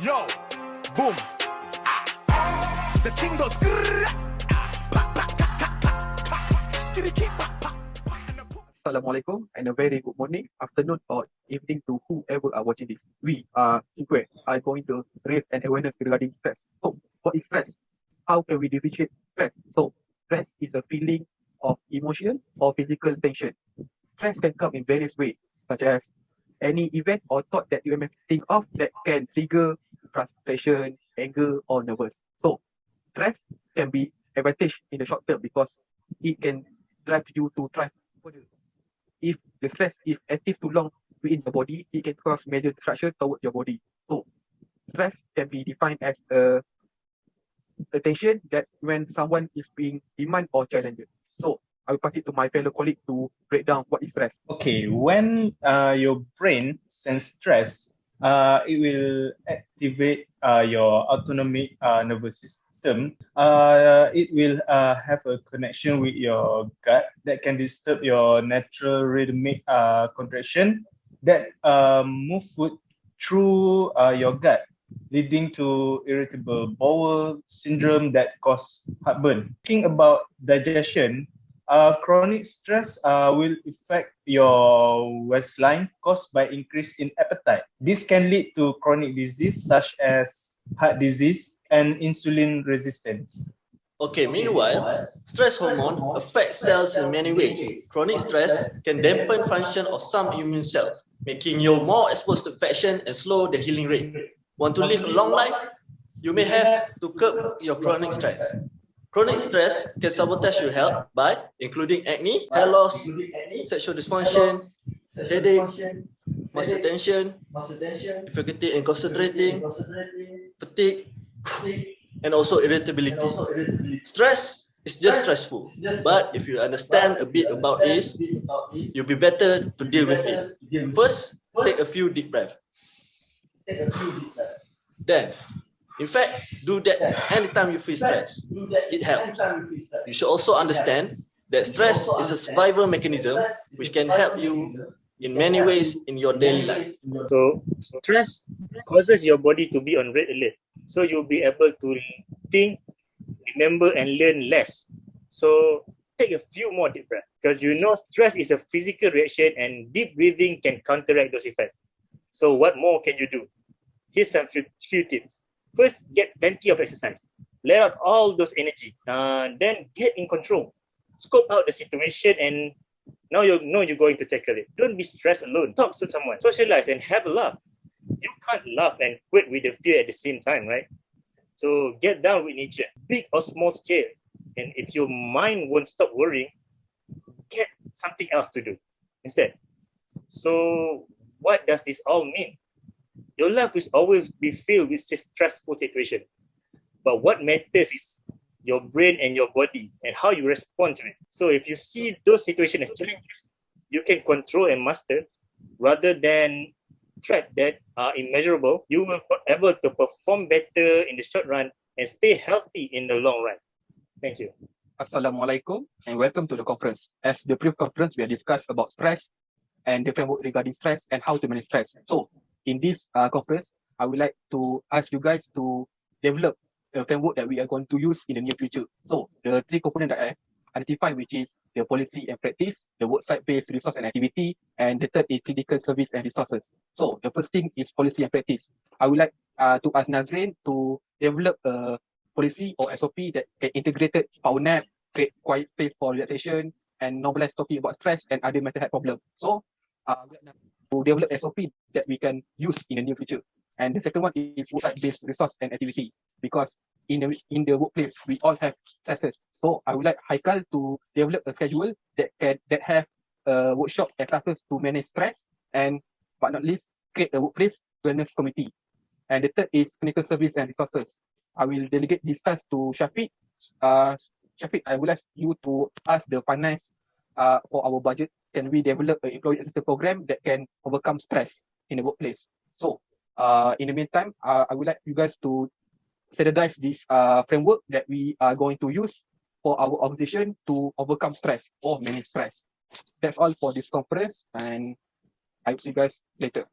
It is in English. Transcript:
Yo, boom. The thing goes. Assalamualaikum and a very good morning, afternoon or evening to whoever are watching this. We are going to raise an awareness regarding stress. So, what is stress? How can we differentiate stress? So, stress is a feeling of emotional or physical tension. Stress can come in various ways, such as any event or thought that you may think of that can trigger frustration, anger, or nervous. So, stress can be advantage in the short term because it can drive you to thrive further. If the stress is active too long within the body, it can cause major destruction towards your body. So, stress can be defined as a tension that when someone is being demand or challenged. So, I will pass it to my fellow colleague to break down what is stress. Okay, when your brain sense stress, it will activate your autonomic nervous system. It will have a connection with your gut that can disturb your natural rhythmic contraction that move food through your gut, leading to irritable bowel syndrome that cause heartburn. Thinking about digestion, chronic stress will affect your waistline caused by increase in appetite. This can lead to chronic disease such as heart disease and insulin resistance. Okay, meanwhile, stress hormone affects cells in many ways. Chronic stress can dampen function of some immune cells, making you more exposed to infection and slow the healing rate. Want to live a long life? You may have to curb your chronic stress. Chronic stress can sabotage your health by including acne, hair loss, sexual dysfunction, headache, muscle tension, difficulty in concentrating, fatigue, and also irritability. Stress is just stressful, but if you understand a bit about it, you'll be better to deal with it. First, take a few deep breaths. Then, in fact, do that anytime you feel stressed. It helps. You should also understand that stress is a survival mechanism which can help you in many ways in your daily life. So stress causes your body to be on red alert. So you'll be able to think, remember, and learn less. So take a few more deep breaths because you know stress is a physical reaction and deep breathing can counteract those effects. So what more can you do? Here's some few tips. First, get plenty of exercise. Let out all those energy. Then get in control. Scope out the situation and now you know you're going to tackle it. Don't be stressed alone. Talk to someone. Socialize and have a laugh. You can't laugh and quit with the fear at the same time, right? So get down with nature, big or small scale. And if your mind won't stop worrying, get something else to do instead. So what does this all mean? Your life will always be filled with stressful situations. But what matters is your brain and your body and how you respond to it. So if you see those situations as challenges, you can control and master rather than threats that are immeasurable. You will be able to perform better in the short run and stay healthy in the long run. Thank you. Assalamualaikum and welcome to the conference. As the previous conference, we have discussed about stress and the framework regarding stress and how to manage stress. So, in this conference, I would like to ask you guys to develop a framework that we are going to use in the near future. So, the three components that I identify, which is the policy and practice, the worksite-based resource and activity, and the third is clinical service and resources. So, the first thing is policy and practice. I would like to ask Nazrin to develop a policy or SOP that can integrated power nap, create quiet space for relaxation, and normalize talking about stress and other mental health problems. So, to develop SOP that we can use in the near future. And the second one is worksite-based resource and activity, because in the workplace we all have stresses. So I would like Haikal to develop a schedule that have workshop and classes to manage stress, and but not least create a workplace wellness committee. And the third is clinical service and resources. I will delegate this task to Shafiq. Shafiq, I would like you to ask the finance for our budget. Can we develop an employee assistance program that can overcome stress in the workplace? So, in the meantime, I would like you guys to standardize this framework that we are going to use for our organization to overcome stress or manage stress. That's all for this conference, and I will see you guys later.